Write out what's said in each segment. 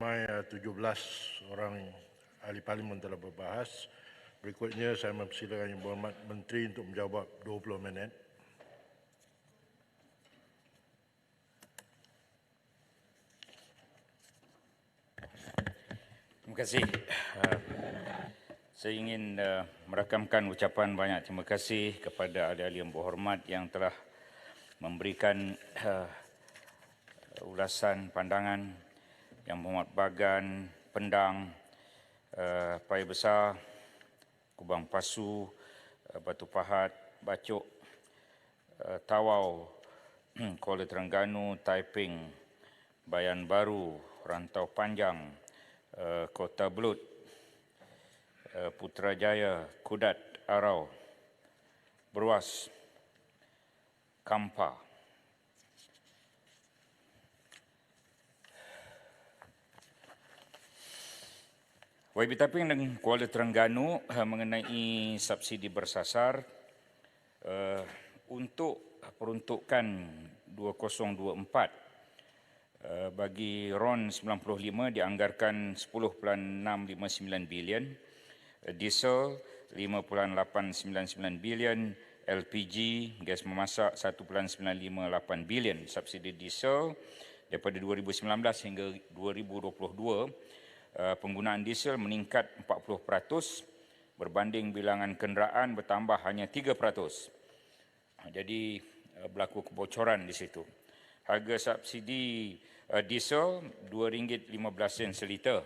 Ramai 17 orang ahli parlimen telah berbahas. Berikutnya saya mempersilakan Yang Berhormat Menteri untuk menjawab 20 minit. Terima kasih. Saya ingin merakamkan ucapan banyak terima kasih kepada ahli-ahli yang berhormat yang telah memberikan ulasan pandangan yang Berhormat Bagan, Pendang, Paya Besar, Kubang Pasu, Batu Pahat, Bacok, Tawau, Kuala Terengganu, Taiping, Bayan Baru, Rantau Panjang, Kota Belud, Putrajaya, Kudat, Arau, Beruas, Kampar. YB Taiping dan Kuala Terengganu mengenai subsidi bersasar untuk peruntukan 2024 bagi RON 95 dianggarkan 10.659 bilion, diesel 5.899 bilion, LPG, gas memasak 1.958 bilion. Subsidi diesel daripada 2019 hingga 2022, penggunaan diesel meningkat 40%, berbanding bilangan kenderaan bertambah hanya 3%. Jadi berlaku kebocoran di situ. Harga subsidi diesel RM2.15 seliter,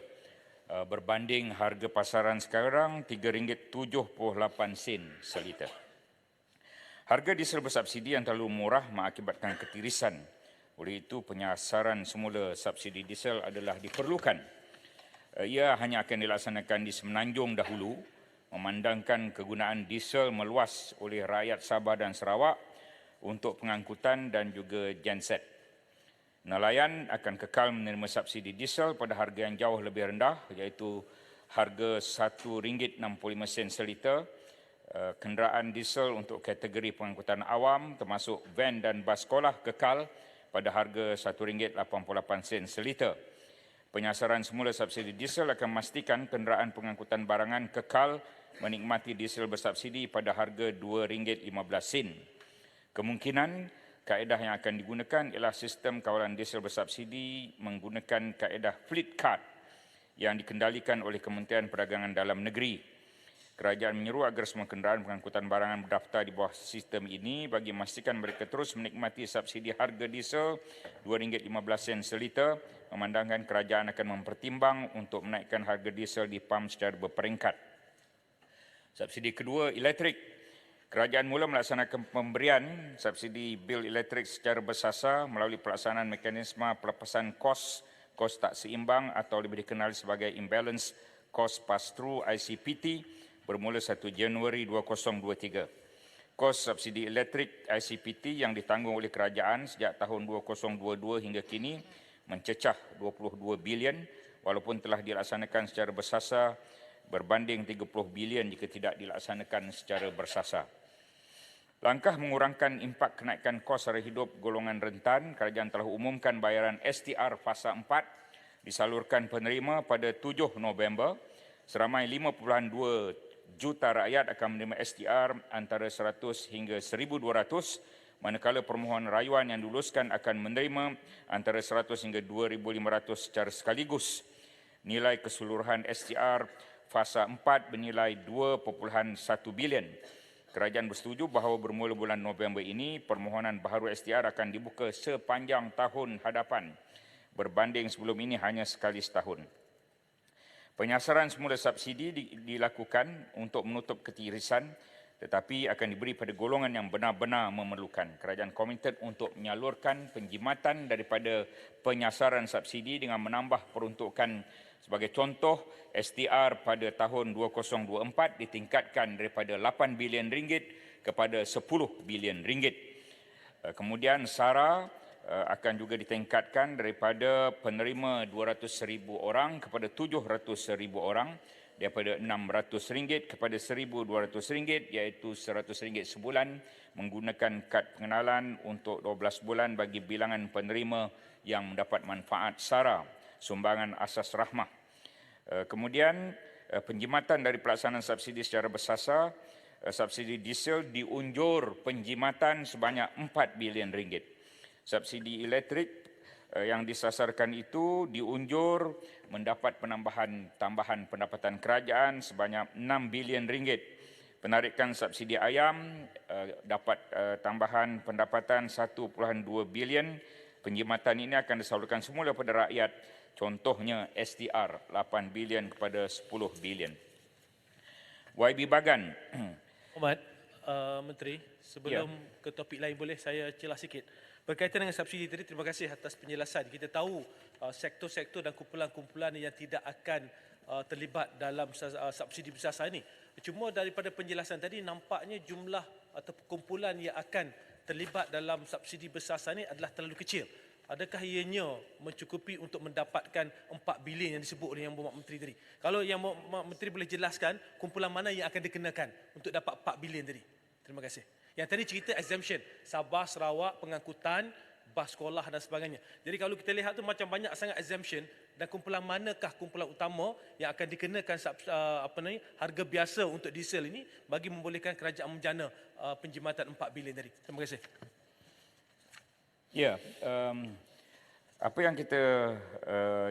berbanding harga pasaran sekarang RM3.78 seliter. Harga diesel bersubsidi yang terlalu murah mengakibatkan ketirisan. Oleh itu, penyasaran semula subsidi diesel adalah diperlukan. Ia hanya akan dilaksanakan di Semenanjung dahulu, memandangkan kegunaan diesel meluas oleh rakyat Sabah dan Sarawak untuk pengangkutan dan juga genset. Nelayan akan kekal menerima subsidi diesel pada harga yang jauh lebih rendah, iaitu harga RM1.65 seliter. Kenderaan diesel untuk kategori pengangkutan awam termasuk van dan bas sekolah kekal pada harga RM1.88 seliter. Penyasaran semula subsidi diesel akan memastikan kenderaan pengangkutan barangan kekal menikmati diesel bersubsidi pada harga RM2.15. Kemungkinan kaedah yang akan digunakan ialah sistem kawalan diesel bersubsidi menggunakan kaedah fleet card yang dikendalikan oleh Kementerian Perdagangan Dalam Negeri. Kerajaan menyeru agar semua kenderaan pengangkutan barangan berdaftar di bawah sistem ini bagi memastikan mereka terus menikmati subsidi harga diesel RM2.15 seliter, memandangkan kerajaan akan mempertimbang untuk menaikkan harga diesel di pam secara berperingkat. Subsidi kedua, elektrik. Kerajaan mula melaksanakan pemberian subsidi bil elektrik secara bersasar melalui pelaksanaan mekanisme pelepasan kos tak seimbang atau lebih dikenali sebagai imbalance cost pass-through ICPT bermula 1 Januari 2023. Kos subsidi elektrik ICPT yang ditanggung oleh kerajaan sejak tahun 2022 hingga kini mencecah 22 bilion walaupun telah dilaksanakan secara bersasar, berbanding 30 bilion jika tidak dilaksanakan secara bersasar. Langkah mengurangkan impak kenaikan kos sara hidup golongan rentan, kerajaan telah umumkan bayaran STR fasa 4 disalurkan penerima pada 7 November. Seramai 5.2 juta rakyat akan menerima STR antara 100 hingga 1,200, manakala permohonan rayuan yang diluluskan akan menerima antara 100 hingga 2,500 secara sekaligus. Nilai keseluruhan STR fasa 4 bernilai 2.1 bilion. Kerajaan bersetuju bahawa bermula bulan November ini, permohonan baharu STR akan dibuka sepanjang tahun hadapan, berbanding sebelum ini hanya sekali setahun. Penyasaran semula subsidi dilakukan untuk menutup ketirisan, tetapi akan diberi pada golongan yang benar-benar memerlukan. Kerajaan komited untuk menyalurkan penjimatan daripada penyasaran subsidi dengan menambah peruntukan. Sebagai contoh, STR pada tahun 2024 ditingkatkan daripada RM8 bilion kepada RM10 bilion. Kemudian SARA akan juga ditingkatkan daripada penerima 200,000 orang kepada 700,000 orang, daripada RM600 kepada RM1,200, iaitu RM100 sebulan, menggunakan kad pengenalan untuk 12 bulan bagi bilangan penerima yang mendapat manfaat SARA. sumbangan asas rahmah. Kemudian penjimatan dari pelaksanaan subsidi secara bersasar, subsidi diesel diunjur penjimatan sebanyak 4 bilion ringgit. Subsidi elektrik yang disasarkan itu diunjur mendapat tambahan pendapatan kerajaan sebanyak 6 bilion ringgit. Penarikan subsidi ayam dapat tambahan pendapatan 1.2 bilion. Penjimatan ini akan disalurkan semula kepada rakyat. Contohnya STR 8 bilion kepada 10 bilion. YB Bagan. Ahmad, Menteri, sebelum ke topik lain boleh saya celah sikit. Berkaitan dengan subsidi tadi, terima kasih atas penjelasan. Kita tahu sektor-sektor dan kumpulan-kumpulan yang tidak akan terlibat dalam subsidi bersasar ini. Cuma daripada penjelasan tadi nampaknya jumlah atau kumpulan yang akan terlibat dalam subsidi bersasar ini adalah terlalu kecil. Adakah ianya mencukupi untuk mendapatkan 4 bilion yang disebut oleh Yang Berhormat Menteri tadi? Kalau Yang Berhormat Menteri boleh jelaskan kumpulan mana yang akan dikenakan untuk dapat 4 bilion tadi. Terima kasih. Yang tadi cerita exemption, Sabah, Sarawak, pengangkutan, bas sekolah dan sebagainya. Jadi kalau kita lihat tu macam banyak sangat exemption, dan kumpulan manakah kumpulan utama yang akan dikenakan harga biasa untuk diesel ini bagi membolehkan kerajaan menjana penjimatan 4 bilion tadi. Terima kasih. Ya, apa yang kita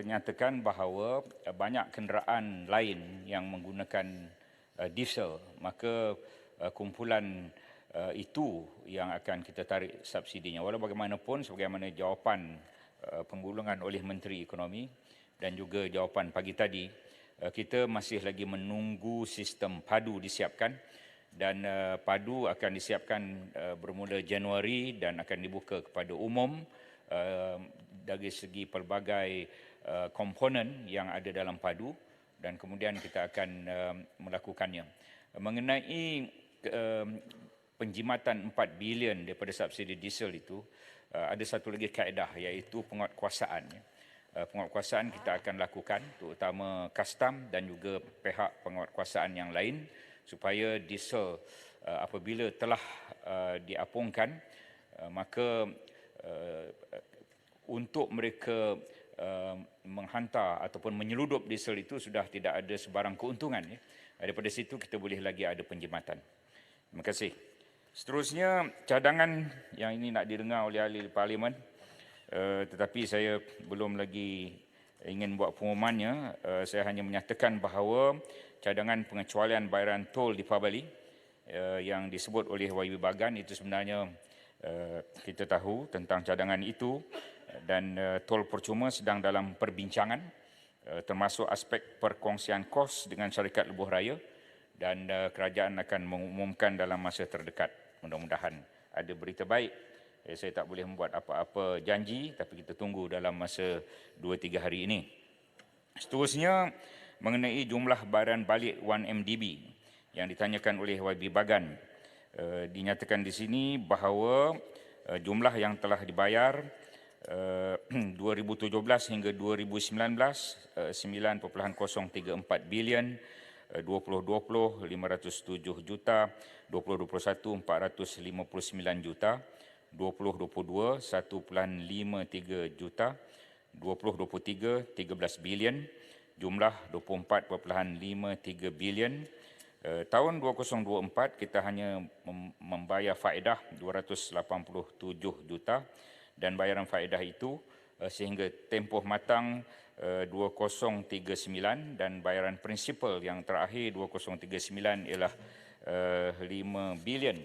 nyatakan bahawa banyak kenderaan lain yang menggunakan diesel, maka kumpulan itu yang akan kita tarik subsidinya. Walau bagaimanapun, sebagaimana jawapan penggulungan oleh Menteri Ekonomi dan juga jawapan pagi tadi, kita masih lagi menunggu sistem padu disiapkan, dan padu akan disiapkan bermula Januari dan akan dibuka kepada umum dari segi pelbagai komponen yang ada dalam padu, dan kemudian kita akan melakukannya. Mengenai penjimatan 4 bilion daripada subsidi diesel itu, ada satu lagi kaedah, iaitu penguatkuasaan. Penguatkuasaan kita akan lakukan, terutama custom dan juga pihak penguatkuasaan yang lain, supaya diesel apabila telah diapungkan, maka untuk mereka menghantar ataupun menyeludup diesel itu sudah tidak ada sebarang keuntungan. Daripada situ kita boleh lagi ada penjimatan. Terima kasih. Seterusnya, cadangan yang ini nak didengar oleh ahli parlimen, tetapi saya belum lagi ingin buat pengumumannya. Saya hanya menyatakan bahawa cadangan pengecualian bayaran tol di Pabali yang disebut oleh YB Bagan itu sebenarnya kita tahu tentang cadangan itu, dan tol percuma sedang dalam perbincangan, termasuk aspek perkongsian kos dengan syarikat lebuh raya, dan kerajaan akan mengumumkan dalam masa terdekat. Mudah-mudahan ada berita baik. Saya tak boleh membuat apa-apa janji, tapi kita tunggu dalam masa 2-3 hari ini. Seterusnya, mengenai jumlah bayaran balik 1MDB yang ditanyakan oleh YB Bagan. Dinyatakan di sini bahawa jumlah yang telah dibayar 2017 hingga 2019 9.034 bilion, 2020 507 juta, 2021 459 juta, 2022 1.53 juta, 2023 13 bilion, jumlah 24.53 bilion. Tahun 2024 kita hanya membayar faedah 287 juta, dan bayaran faedah itu sehingga tempoh matang 2039, dan bayaran prinsipal yang terakhir 2039 ialah 5 bilion.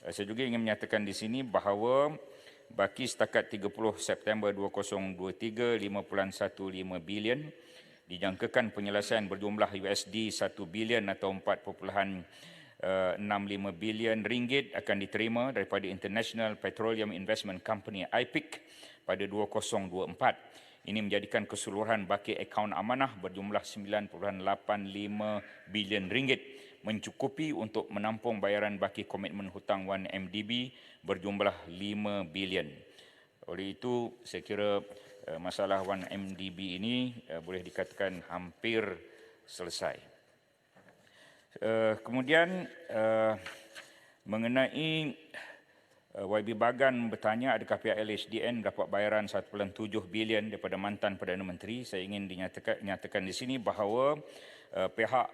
Saya juga ingin menyatakan di sini bahawa baki setakat 30 September 2023 5.15 bilion, dijangkakan penyelesaian berjumlah USD 1 bilion atau 4.65 bilion ringgit akan diterima daripada International Petroleum Investment Company IPIC pada 2024. Ini menjadikan keseluruhan baki akaun amanah berjumlah 9.85 bilion ringgit, mencukupi untuk menampung bayaran baki komitmen hutang 1MDB berjumlah 5 bilion. Oleh itu, saya kira masalah 1MDB ini boleh dikatakan hampir selesai. Kemudian mengenai YB Bagan bertanya adakah pihak LHDN dapat bayaran 1.7 bilion daripada mantan Perdana Menteri. Saya ingin nyatakan di sini bahawa pihak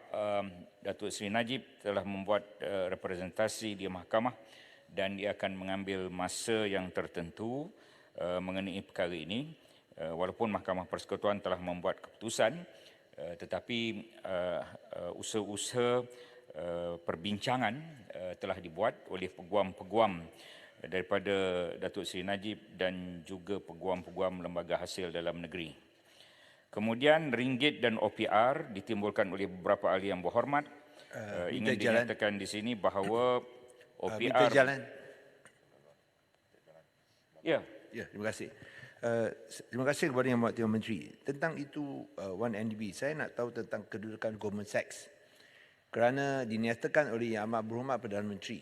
Datuk Seri Najib telah membuat representasi di mahkamah dan dia akan mengambil masa yang tertentu mengenai perkara ini. Walaupun Mahkamah Persekutuan telah membuat keputusan, tetapi usaha-usaha perbincangan telah dibuat oleh peguam-peguam daripada Datuk Seri Najib dan juga peguam-peguam lembaga hasil dalam negeri. Kemudian ringgit dan OPR ditimbulkan oleh beberapa ahli yang berhormat. Ingin dinyatakan di sini bahawa OPR... Minta jalan. Ya. Ya, terima kasih. Terima kasih kepada Yang Berhormat Menteri. Tentang itu 1MDB, saya nak tahu tentang kedudukan Goldman Sachs. Kerana dinyatakan oleh Yang Amat Berhormat Perdana Menteri,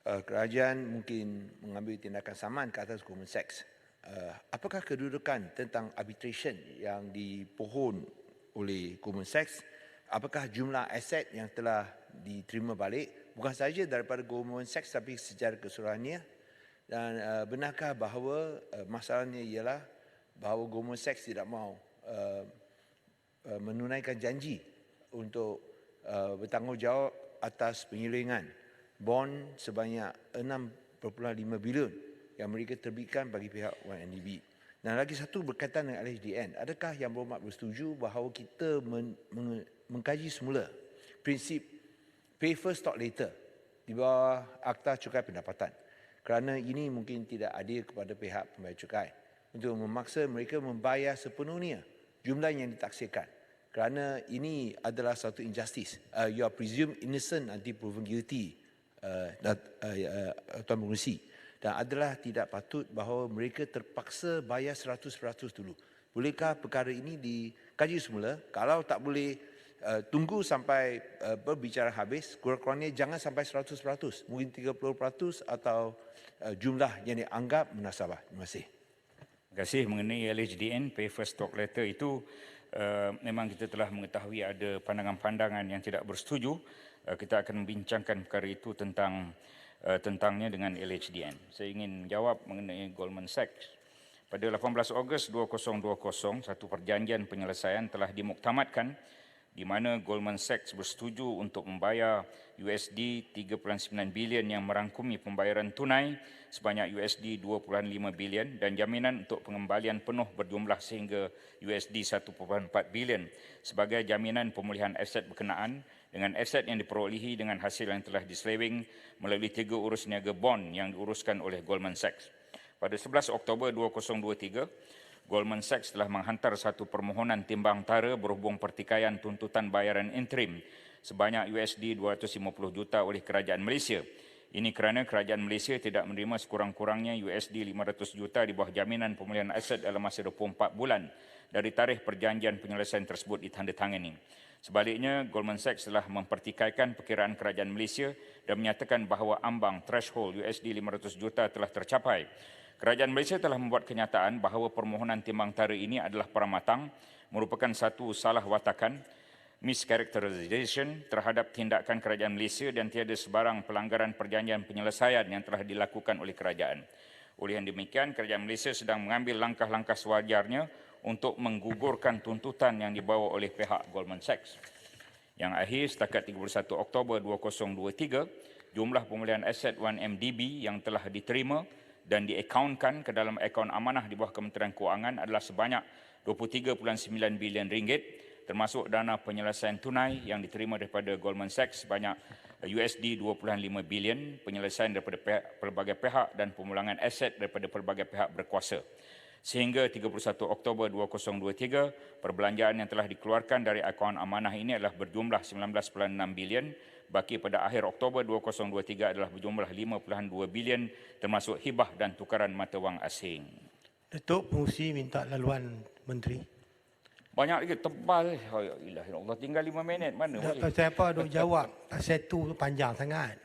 kerajaan mungkin mengambil tindakan saman ke atas Goldman Sachs. Apakah kedudukan tentang arbitration yang dipohon oleh Goldman Sachs? Apakah jumlah aset yang telah diterima balik bukan sahaja daripada Goldman Sachs tapi secara keseluruhannya? Dan benarkah bahawa masalahnya ialah bahawa Goldman Sachs tidak mahu menunaikan janji untuk bertanggungjawab atas penyelewengan bond sebanyak 6.5 bilion yang mereka terbitkan bagi pihak 1MDB. Dan lagi satu berkaitan dengan LHDN. Adakah Yang Berhormat bersetuju bahawa kita mengkaji semula prinsip pay first talk later di bawah Akta Cukai Pendapatan? Kerana ini mungkin tidak adil kepada pihak pembayar cukai untuk memaksa mereka membayar sepenuhnya jumlah yang ditaksirkan. Kerana ini adalah satu injustice. You are presumed innocent until proven guilty, Tuan Pengerusi. Dan adalah tidak patut bahawa mereka terpaksa bayar 100% dulu. Bolehkah perkara ini dikaji semula? Kalau tak boleh, tunggu sampai berbicara habis, kurang-kurangnya jangan sampai 100%, mungkin 30% atau jumlah yang dianggap munasabah. Terima kasih. Terima kasih. Mengenai LHDN, pay first talk later itu, memang kita telah mengetahui ada pandangan-pandangan yang tidak bersetuju. Kita akan membincangkan perkara itu tentangnya dengan LHDN. Saya ingin jawab mengenai Goldman Sachs. Pada 18 Ogos 2020, satu perjanjian penyelesaian telah dimuktamadkan di mana Goldman Sachs bersetuju untuk membayar USD 3.9 bilion yang merangkumi pembayaran tunai sebanyak USD 2.5 bilion dan jaminan untuk pengembalian penuh berjumlah sehingga USD 1.4 bilion sebagai jaminan pemulihan aset berkenaan dengan aset yang diperolehi dengan hasil yang telah diseleweng melalui 3 urus niaga bond yang diuruskan oleh Goldman Sachs. Pada 11 Oktober 2023, Goldman Sachs telah menghantar satu permohonan timbang tara berhubung pertikaian tuntutan bayaran interim sebanyak USD 250 juta oleh kerajaan Malaysia. Ini kerana kerajaan Malaysia tidak menerima sekurang-kurangnya USD 500 juta di bawah jaminan pemulihan aset dalam masa 24 bulan dari tarikh perjanjian penyelesaian tersebut ditandatangani. Sebaliknya, Goldman Sachs telah mempertikaikan perkiraan kerajaan Malaysia dan menyatakan bahawa ambang threshold USD 500 juta telah tercapai. Kerajaan Malaysia telah membuat kenyataan bahawa permohonan timbang tara ini adalah peramatang, merupakan satu salah watakan, mischaracterization terhadap tindakan kerajaan Malaysia dan tiada sebarang pelanggaran perjanjian penyelesaian yang telah dilakukan oleh kerajaan. Oleh yang demikian, kerajaan Malaysia sedang mengambil langkah-langkah sewajarnya untuk menggugurkan tuntutan yang dibawa oleh pihak Goldman Sachs. Yang akhir, setakat 31 Oktober 2023, jumlah pemulihan aset 1MDB yang telah diterima dan diakaunkan ke dalam akaun amanah di bawah Kementerian Kewangan adalah sebanyak 23.9 bilion ringgit, termasuk dana penyelesaian tunai yang diterima daripada Goldman Sachs sebanyak USD 2.5 bilion, penyelesaian daripada pelbagai pihak dan pemulangan aset daripada pelbagai pihak berkuasa. Sehingga 31 Oktober 2023, perbelanjaan yang telah dikeluarkan dari akaun amanah ini adalah berjumlah 19.6 bilion, baki pada akhir Oktober 2023 adalah berjumlah 5.2 bilion termasuk hibah dan tukaran mata wang asing. Datuk Pengerusi minta laluan Menteri. Banyak lagi, tebal. Oh, ya Allah, tinggal 5 minit. Mana boleh? Pasal apa duk jawab? Pasal tu panjang sangat.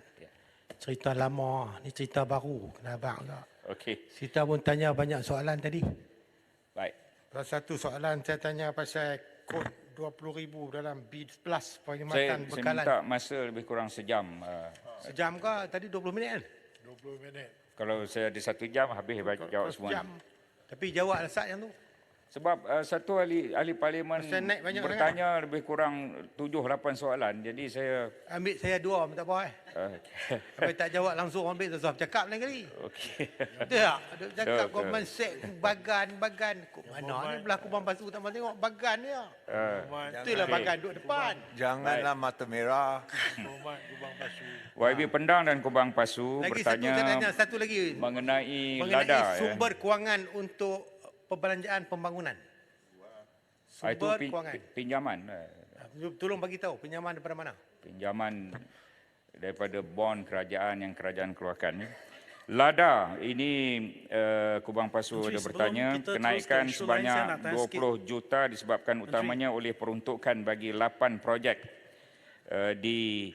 Cerita lama, ni cerita baru. Kenapa tak? Okey, Kita pun tanya banyak soalan tadi. baik. Salah satu soalan saya tanya pasal kod 20,000 dalam bid plus Saya perkhidmatan bekalan. minta masa lebih kurang sejam. Sejam ke? Tadi 20 minit kan? 20 minit. Kalau saya ada 1 jam, habis jawab semua. Jam. Tapi jawab sat yang tu. Sebab satu ahli parlimen Pasal naik banyak bertanya lebih kurang 7-8 soalan. Jadi saya Ambil saya 2, minta apa Sampai tak jawab langsung ambil tu. Cakap lain kali. okey. Betul tak? Duk cakap Betul, government set bagan. Kok mana ni belah Kubang Pasu tak mahu tengok bagan dia. Itulah bagan duduk depan. Janganlah mata merah. Hormat Kubang Pasu. YB Pendang dan Kubang Pasu Lagi satu saya tanya, bertanya satu lagi. mengenai Mengenai LADA. sumber kewangan untuk perbelanjaan pembangunan. Itu Sumber kewangan. pinjaman. Tolong bagi tahu pinjaman daripada mana? Pinjaman daripada bon kerajaan yang kerajaan keluarkan. LADA ini Kubang Pasu Menteri, ada sebelum bertanya kita terus kenaikan ke isu lain, sebanyak saya nak tanya 20 juta disebabkan utamanya oleh peruntukan bagi 8 projek di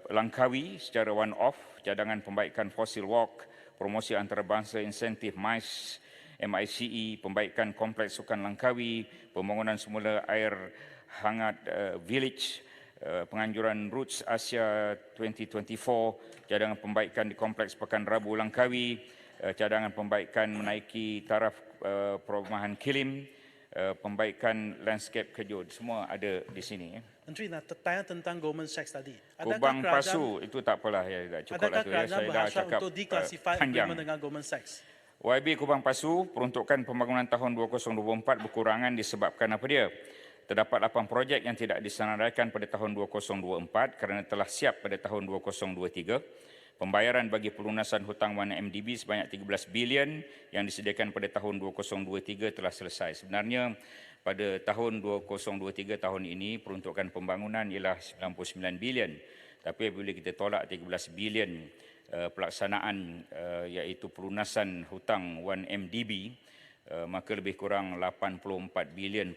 Langkawi secara one off, cadangan pembaikan Fossil Walk, promosi antarabangsa insentif MICE, pembaikan kompleks sukan Langkawi, pembangunan semula air hangat village, penganjuran Roots Asia 2024, cadangan pembaikan di kompleks Pekan Rabu Langkawi, cadangan pembaikan menaiki taraf perumahan Kilim, pembaikan landscape Kejut, semua ada di sini. Menteri nak tanya tentang Goldman Sachs tadi. Kubang Pasu itu tak apalah ya, dah cukup lah Adakah tu ya. kerajaan Saya dah berhasrat cakap untuk declassify panjang. agreement dengan Goldman Sachs? YB Kubang Pasu, peruntukan pembangunan tahun 2024 berkurangan disebabkan apa dia? Terdapat 8 projek yang tidak disenaraikan pada tahun 2024 kerana telah siap pada tahun 2023. Pembayaran bagi pelunasan hutang 1MDB sebanyak 13 bilion yang disediakan pada tahun 2023 telah selesai. Sebenarnya pada tahun 2023 tahun ini peruntukan pembangunan ialah 99 bilion. Tapi apabila kita tolak 13 bilion pelaksanaan iaitu pelunasan hutang 1MDB, maka lebih kurang 84 bilion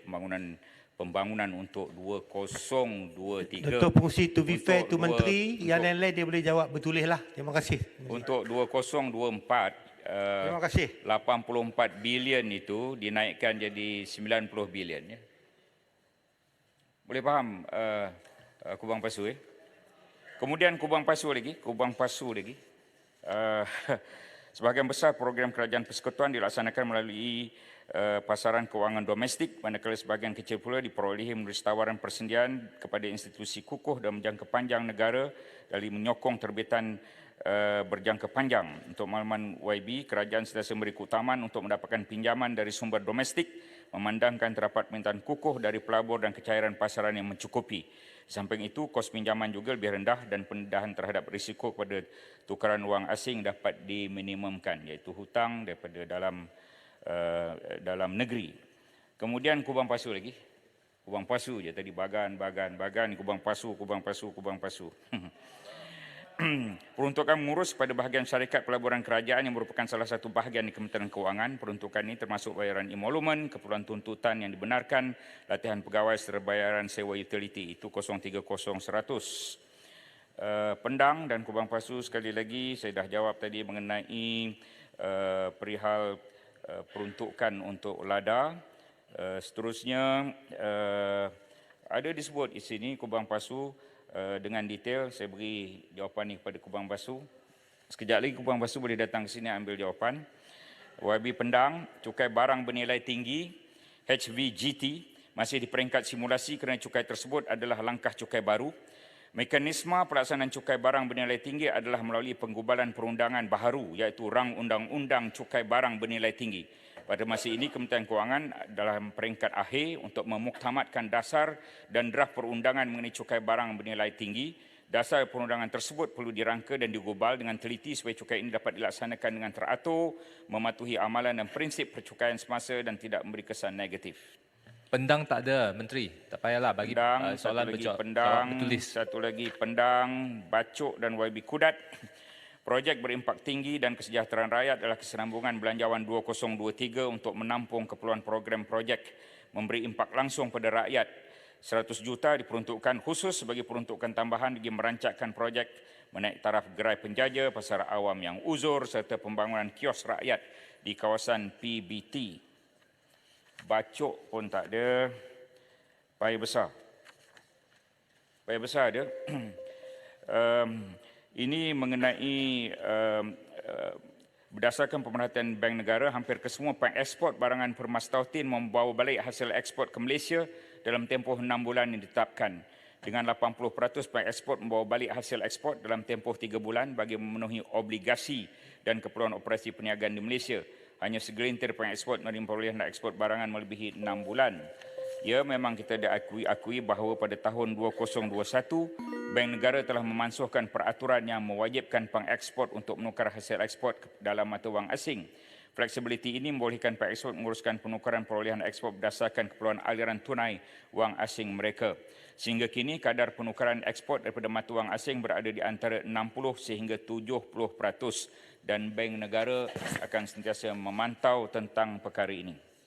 pembangunan untuk 2023. Datuk Pengurusi, to be fair to Untuk Menteri, yang lain-lain dia boleh jawab betulis lah. Terima kasih. Untuk 2024, Terima kasih. 84 bilion itu dinaikkan jadi 90 bilion. Ya. Boleh faham Kubang Pasu? Kemudian Kubang Pasu lagi. Sebahagian besar program kerajaan persekutuan dilaksanakan melalui pasaran kewangan domestik, manakala sebahagian kecil pula diperolehi melalui tawaran persendian kepada institusi kukuh dan berjangka panjang negara dari menyokong terbitan berjangka panjang. Untuk makluman YB, kerajaan sentiasa memberi keutamaan untuk mendapatkan pinjaman dari sumber domestik, memandangkan terdapat permintaan kukuh dari pelabur dan kecairan pasaran yang mencukupi. Samping itu, kos pinjaman juga lebih rendah dan pendedahan terhadap risiko kepada tukaran wang asing dapat diminimumkan, iaitu hutang daripada dalam negeri. Kemudian Kubang Pasu lagi. Kubang Pasu je tadi, bagan, Kubang Pasu. Peruntukan mengurus pada bahagian syarikat pelaburan kerajaan yang merupakan salah satu bahagian di Kementerian Kewangan. Peruntukan ini termasuk bayaran emolumen, keperluan tuntutan yang dibenarkan, latihan pegawai serta bayaran sewa utility, itu 030-100. Pendang dan Kubang Pasu, sekali lagi saya dah jawab tadi mengenai perihal peruntukan untuk LADA. Seterusnya ada disebut di sini Kubang Pasu dengan detail. Saya beri jawapan ini kepada Kubang Pasu. Sekejap lagi Kubang Pasu boleh datang ke sini ambil jawapan. YB Pendang, cukai barang bernilai tinggi HVGT masih di peringkat simulasi kerana cukai tersebut adalah langkah cukai baru. Mekanisme pelaksanaan cukai barang bernilai tinggi adalah melalui penggubalan perundangan baharu iaitu Rang Undang-Undang Cukai Barang Bernilai Tinggi. Pada masa ini, Kementerian Kewangan dalam peringkat akhir untuk memuktamadkan dasar dan draft perundangan mengenai cukai barang bernilai tinggi. Dasar perundangan tersebut perlu dirangka dan digubal dengan teliti supaya cukai ini dapat dilaksanakan dengan teratur, mematuhi amalan dan prinsip percukaian semasa dan tidak memberi kesan negatif. Pendang tak ada, Menteri. Tak payahlah bagi Pendang, soalan Pendang, bertulis. satu lagi Pendang, Bacok dan YB Kudat. Projek berimpak tinggi dan kesejahteraan rakyat adalah kesinambungan belanjawan 2023 untuk menampung keperluan program projek memberi impak langsung pada rakyat. 100 juta diperuntukkan khusus sebagai peruntukan tambahan bagi merancangkan projek menaik taraf gerai penjaja, pasar awam yang uzur serta pembangunan kios rakyat di kawasan PBT. Bacok pun tak ada. Paya besar dia. Ini mengenai berdasarkan pemerhatian Bank Negara, hampir kesemua pengeksport barangan permas tautin membawa balik hasil ekspor ke Malaysia dalam tempoh 6 bulan yang ditetapkan. Dengan 80% pengeksport membawa balik hasil ekspor dalam tempoh 3 bulan bagi memenuhi obligasi dan keperluan operasi perniagaan di Malaysia. Hanya segelintir pengeksport menerima perolehan ekspor barangan melebihi 6 bulan. Ya, memang kita akui bahawa pada tahun 2021, Bank Negara telah memansuhkan peraturan yang mewajibkan pengeksport untuk menukar hasil ekspor dalam mata wang asing. Fleksibiliti ini membolehkan pengeksport menguruskan penukaran perolehan ekspor berdasarkan keperluan aliran tunai wang asing mereka. Sehingga kini kadar penukaran ekspor daripada mata wang asing berada di antara 60 sehingga 70% dan Bank Negara akan sentiasa memantau tentang perkara ini.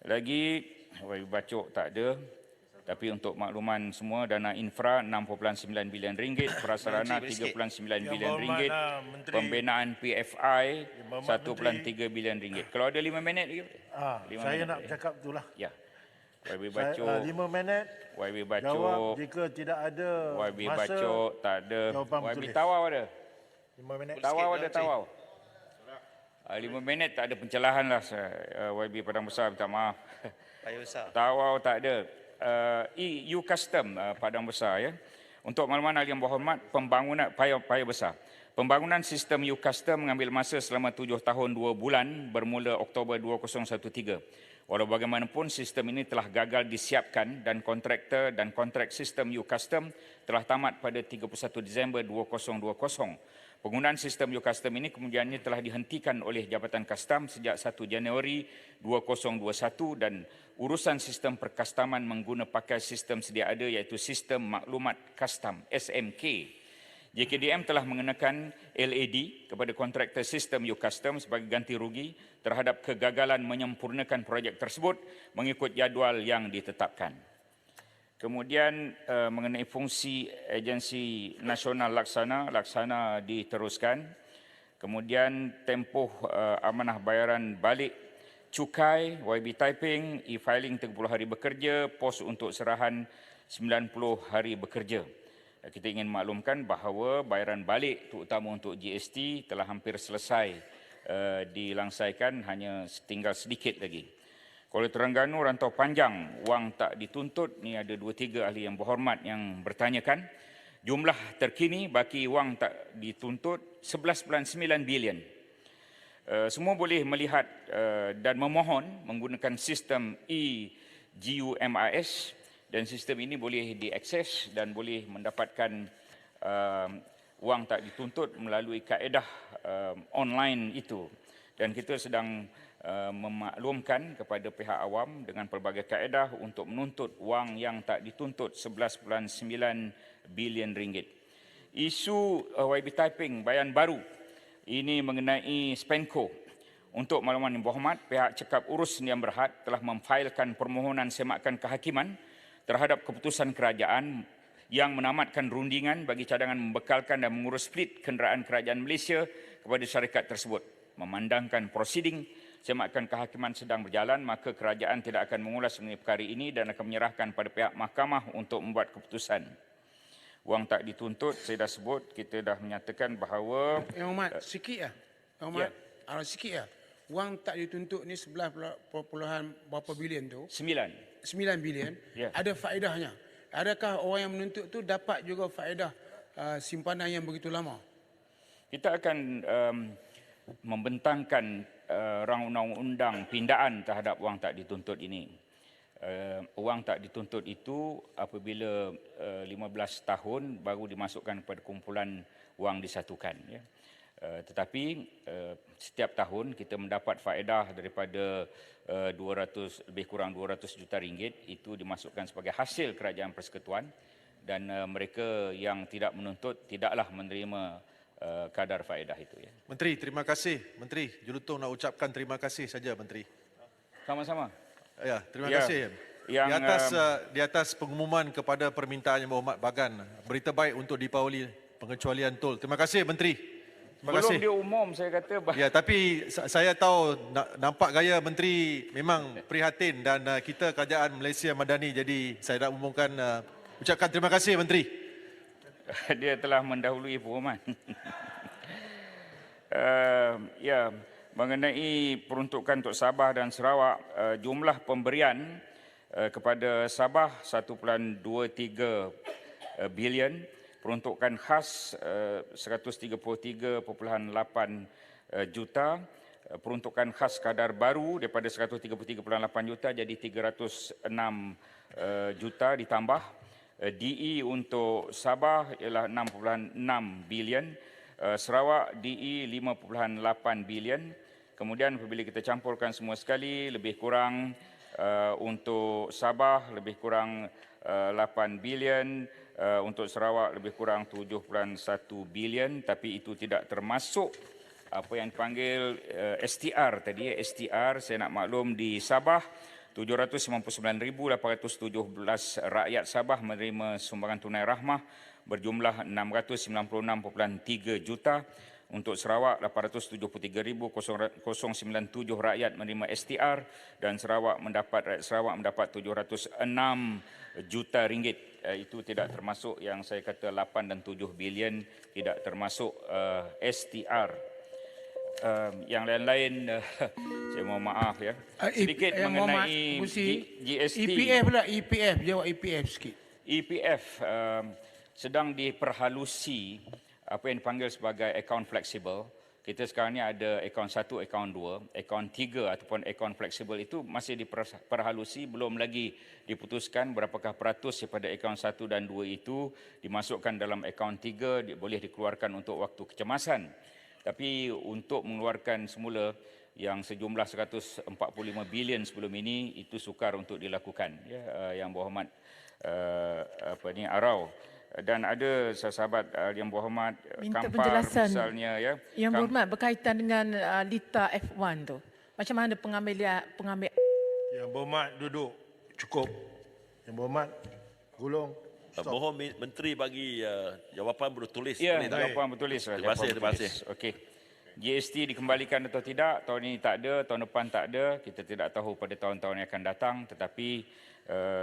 Lagi, bacok tak ada. Tapi untuk makluman semua, dana infra 6.9 bilion ringgit, prasarana 3.9 bilion ringgit, pembinaan PFI 1.3 bilion ringgit. Kalau ada 5 minit lagi. Saya nak bercakap itulah. Ya. YB Bacok. 5 minit. YB Bacok. Jawab jika tidak ada YB masa. Bacok tak ada. Jawapan YB bertulis. Tawau ada. 5 minit. Tawau ada Tawau. 5 minit tak ada pencerahan lah. YB Padang Besar minta maaf. Tawau tak ada. EU Custom Padang Besar ya. Untuk makluman yang berhormat, pembangunan payah besar. Pembangunan sistem EU Custom mengambil masa selama 7 tahun 2 bulan bermula Oktober 2013. Walau bagaimanapun sistem ini telah gagal disiapkan dan kontraktor dan kontrak sistem EU Custom telah tamat pada 31 Disember 2020. Penggunaan sistem EU Custom ini kemudiannya telah dihentikan oleh Jabatan Kastam sejak 1 Januari 2021 dan urusan sistem perkastaman mengguna pakai sistem sedia ada iaitu Sistem Maklumat Kastam SMK. JKDM telah mengenakan LAD kepada kontraktor sistem EU Custom sebagai ganti rugi terhadap kegagalan menyempurnakan projek tersebut mengikut jadual yang ditetapkan. Kemudian mengenai fungsi Agensi Nasional Laksana diteruskan. Kemudian tempoh amanah bayaran balik cukai, YB typing, e-filing 30 hari bekerja, pos untuk serahan 90 hari bekerja. Kita ingin maklumkan bahawa bayaran balik terutama untuk GST telah hampir selesai dilangsaikan, hanya tinggal sedikit lagi. Kuala Terengganu rantau panjang, wang tak dituntut. Ni ada 2-3 ahli yang berhormat yang bertanyakan. Jumlah terkini baki wang tak dituntut 11.9 bilion. Semua boleh melihat dan memohon menggunakan sistem e-GUMIS dan sistem ini boleh diakses dan boleh mendapatkan wang tak dituntut melalui kaedah online itu. Dan kita sedang memaklumkan kepada pihak awam dengan pelbagai kaedah untuk menuntut wang yang tak dituntut 11.9 bilion ringgit. Isu YB typing bayan baru ini mengenai Spenco. Untuk makluman yang berhormat, pihak Cekap Urus Sdn Bhd telah memfailkan permohonan semakan kehakiman terhadap keputusan kerajaan yang menamatkan rundingan bagi cadangan membekalkan dan mengurus fleet kenderaan kerajaan Malaysia kepada syarikat tersebut. Memandangkan prosiding semakan kehakiman sedang berjalan, maka kerajaan tidak akan mengulas mengenai perkara ini dan akan menyerahkan pada pihak mahkamah untuk membuat keputusan. Wang tak dituntut, saya dah sebut, kita dah menyatakan bahawa... Yang Hormat, sikit lah. Yang Hormat, sikit lah. Wang tak dituntut ni 11 berapa bilion tu? 9 bilion. Ada faedahnya. Adakah orang yang menuntut tu dapat juga faedah simpanan yang begitu lama? Kita akan membentangkan rang undang-undang pindaan terhadap wang tak dituntut ini. Wang tak dituntut itu apabila 15 tahun baru dimasukkan kepada kumpulan wang disatukan. Ya. Tetapi setiap tahun kita mendapat faedah daripada 200 lebih kurang 200 juta ringgit itu dimasukkan sebagai hasil kerajaan persekutuan dan mereka yang tidak menuntut tidaklah menerima kadar faedah itu. Ya. Menteri, terima kasih. Menteri, Julutong nak ucapkan terima kasih saja, Menteri. Sama-sama. Ya, terima kasih. Di atas pengumuman kepada permintaan Yang Berhormat Bagan, berita baik untuk Deepawali pengecualian tol. Terima kasih, Menteri. Terima kasih. Belum dia umum, saya kata. Ya, tapi saya tahu nampak gaya Menteri memang prihatin dan kita kerajaan Malaysia Madani, jadi saya nak umumkan ucapkan terima kasih, Menteri. Dia telah mendahului pengumuman. Ya, mengenai peruntukan untuk Sabah dan Sarawak, jumlah pemberian kepada Sabah 1.23 bilion, peruntukan khas 133.8 juta, peruntukan khas kadar baru daripada 133.8 juta jadi 306 juta ditambah. DE untuk Sabah ialah 6.6 bilion, Sarawak DE 5.8 bilion. Kemudian apabila kita campurkan semua sekali, lebih kurang untuk Sabah lebih kurang 8 bilion, untuk Sarawak lebih kurang 7.1 bilion, tapi itu tidak termasuk apa yang dipanggil STR tadi. STR saya nak maklum di Sabah 799,817 rakyat Sabah menerima sumbangan tunai rahmah berjumlah 696.3 juta. Untuk Sarawak 873,097 rakyat menerima STR dan rakyat Sarawak mendapat 706 juta ringgit. Itu tidak termasuk yang saya kata 8 dan 7 bilion, tidak termasuk STR. Yang lain-lain saya mohon maaf ya. Sedikit mengenai GST. EPF pula, EPF, jawab EPF sikit. EPF sedang diperhalusi apa yang dipanggil sebagai akaun fleksibel. Kita sekarang ni ada akaun 1, akaun 2, akaun 3 ataupun akaun fleksibel itu masih diperhalusi, belum lagi diputuskan berapakah peratus daripada akaun 1 dan 2 itu dimasukkan dalam akaun 3, boleh dikeluarkan untuk waktu kecemasan. Tapi untuk mengeluarkan semula yang sejumlah 145 bilion sebelum ini, itu sukar untuk dilakukan. Ya, Yang Berhormat Arau. Dan ada sahabat Yang Berhormat Kampar misalnya. Ya, Yang Berhormat berkaitan dengan Lita F1 tu. Macam mana pengambil Yang Berhormat duduk. Cukup. Yang Berhormat gulung. Mohon Menteri bagi jawapan bertulis. Ya, jawapan bertulis. Terima kasih. Okey. GST dikembalikan atau tidak, tahun ini tak ada, tahun depan tak ada, kita tidak tahu pada tahun-tahun yang akan datang, tetapi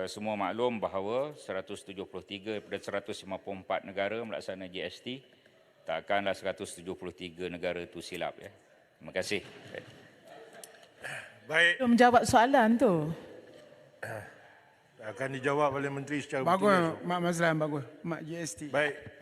semua maklum bahawa 173 daripada 154 negara melaksanakan GST, takkanlah 173 negara itu silap. Ya. Terima kasih. Baik. Belum menjawab soalan tu. Akan dijawab oleh Menteri secara Bagus, bertulis. Mak Mazlan, bagus. Mak GST. Baik.